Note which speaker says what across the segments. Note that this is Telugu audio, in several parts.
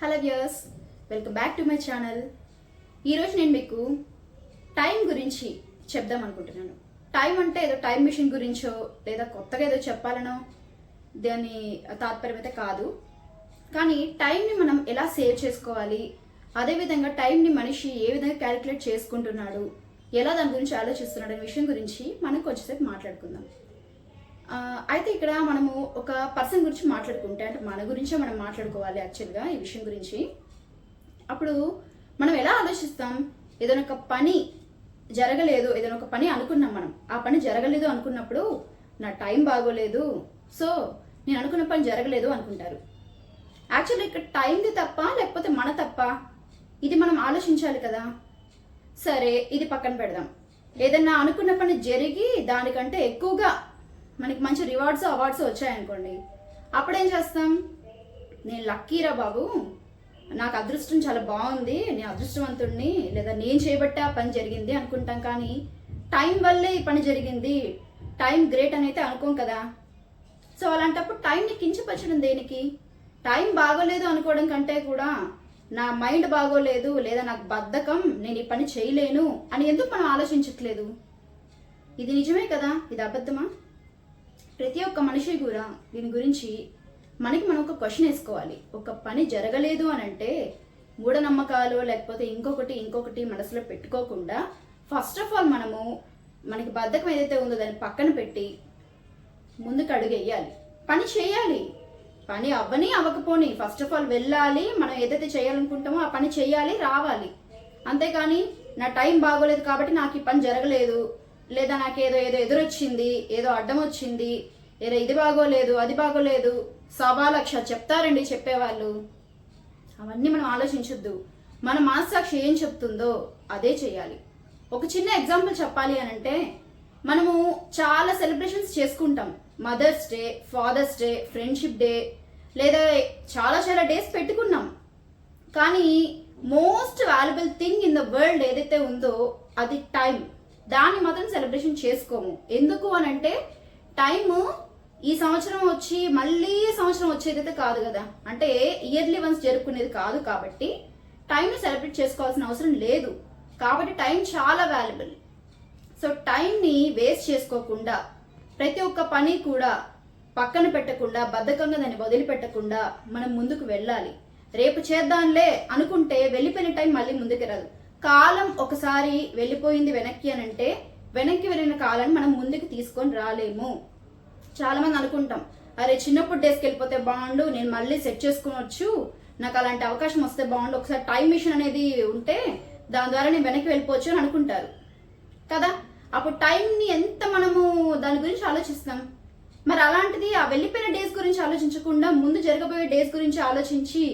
Speaker 1: Hello viewers, welcome back to my channel. ఈరోజు నేను మీకు టైం గురించి చెప్దాం అనుకుంటున్నాను. టైం అంటే ఏదో టైం మిషన్ గురించో లేదా కొత్తగా ఏదో చెప్పాలనో దాని తాత్పర్యం అయితే కాదు. కానీ టైంని మనం ఎలా సేవ్ చేసుకోవాలి, అదేవిధంగా టైంని మనిషి ఏ విధంగా క్యాలిక్యులేట్ చేసుకుంటున్నాడు, ఎలా దాని గురించి ఆలోచిస్తున్నాడు అనే విషయం గురించి మనం కొంచెంసేపు మాట్లాడుకుందాం. అయితే ఇక్కడ మనము ఒక పర్సన్ గురించి మాట్లాడుకుంటే, అంటే మన గురించే మనం మాట్లాడుకోవాలి యాక్చువల్గా ఈ విషయం గురించి. అప్పుడు మనం ఎలా ఆలోచిస్తాం? ఏదైనా ఒక పని జరగలేదు, ఏదైనా ఒక పని అనుకున్నాం, మనం ఆ పని జరగలేదు అనుకున్నప్పుడు నా టైం బాగోలేదు, సో నేను అనుకున్న పని జరగలేదు అనుకుంటారు. యాక్చువల్లీ ఇక్కడ టైంది తప్ప లేకపోతే మన తప్ప, ఇది మనం ఆలోచించాలి కదా. సరే, ఇది పక్కన పెడదాం. ఏదన్నా అనుకున్న పని జరిగి దానికంటే ఎక్కువగా మనకి మంచి రివార్డ్స్ అవార్డ్స్ వచ్చాయనుకోండి, అప్పుడేం చేస్తాం? నేను లక్కీరా బాబు, నాకు అదృష్టం చాలా బాగుంది, నేను అదృష్టవంతుడిని, లేదా నేను చేయబట్టే ఆ పని జరిగింది అనుకుంటాం. కానీ టైం వల్లే ఈ పని జరిగింది, టైం గ్రేట్ అని అయితే అనుకోం కదా. సో అలాంటప్పుడు టైంని కించపరచడం దేనికి? టైం బాగోలేదు అనుకోవడం కంటే కూడా నా మైండ్ బాగోలేదు లేదా నాకు బద్ధకం, నేను ఈ పని చేయలేను అని ఎందుకు మనం ఆలోచించట్లేదు? ఇది నిజమే కదా, ఇది అబద్ధమా? ప్రతి ఒక్క మనిషి కూడా దీని గురించి మనం ఒక క్వశ్చన్ వేసుకోవాలి. ఒక పని జరగలేదు అని అంటే మూఢనమ్మకాలు లేకపోతే ఇంకొకటి మనసులో పెట్టుకోకుండా ఫస్ట్ ఆఫ్ ఆల్ మనకి బద్ధకం ఏదైతే ఉందో దాన్ని పక్కన పెట్టి ముందుకు అడుగు వేయాలి, పని చేయాలి. పని అవ్వకపోని ఫస్ట్ ఆఫ్ ఆల్ వెళ్ళాలి, మనం ఏదైతే చేయాలనుకుంటామో ఆ పని చేయాలి, రావాలి. అంతేకాని నా టైం బాగోలేదు కాబట్టి నాకు ఈ పని జరగలేదు, లేదా నాకేదో ఎదురొచ్చింది, ఏదో అడ్డం వచ్చింది, ఏదో ఇది బాగోలేదు అది బాగోలేదు, 1,000,000 చెప్తారండి చెప్పేవాళ్ళు. అవన్నీ మనం ఆలోచించొద్దు. మన మనస్సాక్షి ఏం చెప్తుందో అదే చేయాలి. ఒక చిన్న ఎగ్జాంపుల్ చెప్పాలి అని అంటే, మనము చాలా సెలబ్రేషన్స్ చేసుకుంటాం. Mother's day, father's day, friendship day, లేదా చాలా డేస్ పెట్టుకున్నాం. కానీ most valuable thing in the world ఏదైతే ఉందో అది టైం. దాన్ని మాత్రం సెలబ్రేషన్ చేసుకోము. ఎందుకు అని అంటే టైము ఈ సంవత్సరం వచ్చి మళ్ళీ సంవత్సరం వచ్చేదైతే కాదు కదా, అంటే ఇయర్లీ వన్స్ జరుపుకునేది కాదు. కాబట్టి టైంని సెలబ్రేట్ చేసుకోవాల్సిన అవసరం లేదు. కాబట్టి టైం చాలా వాల్యుబుల్. సో టైంని వేస్ట్ చేసుకోకుండా ప్రతి ఒక్క పని కూడా పక్కన పెట్టకుండా బద్ధకంగా దాన్ని వదిలిపెట్టకుండా మనం ముందుకు వెళ్ళాలి. రేపు చేద్దాంలే అనుకుంటే వెళ్ళిపోయిన టైం మళ్ళీ ముందుకు రాదు. కాలం ఒకసారి వెళ్ళిపోయింది వెనక్కి అని అంటే వెనక్కి వెళ్ళిన కాలాన్ని మనం ముందుకు తీసుకొని రాలేము. చాలా మంది అనుకుంటాం, అరే చిన్నప్పుడు డేస్కి వెళ్ళిపోతే బాగుండు, నేను మళ్ళీ సెట్ చేసుకోవచ్చు, నాకు అలాంటి అవకాశం వస్తే బాగుండు, ఒకసారి టైం మిషన్ అనేది ఉంటే దాని ద్వారా నేను వెనక్కి వెళ్ళిపోవచ్చు అని అనుకుంటారు కదా. అప్పుడు టైంని ఎంత మనము దాని గురించి ఆలోచిస్తాం. మరి అలాంటిది ఆ వెళ్ళిపోయిన డేస్ గురించి ఆలోచించకుండా ముందు జరగబోయే డేస్ గురించి ఆలోచించి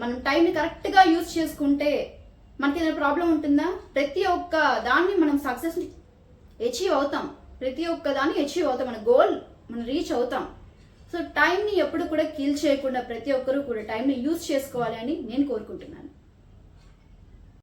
Speaker 1: మనం టైంని కరెక్ట్గా యూజ్ చేసుకుంటే మనకి ఏదైనా ప్రాబ్లం ఉంటుందా? ప్రతి ఒక్క దాన్ని మనం సక్సెస్ని అచీవ్ అవుతాం. ప్రతి ఒక్క దాన్ని అచీవ్ అవుతాం, మన గోల్ మనం రీచ్ అవుతాం. సో టైంని ఎప్పుడు కూడా కిల్ చేయకుండా ప్రతి ఒక్కరూ కూడా టైంని యూజ్ చేసుకోవాలి అని నేను కోరుకుంటున్నాను.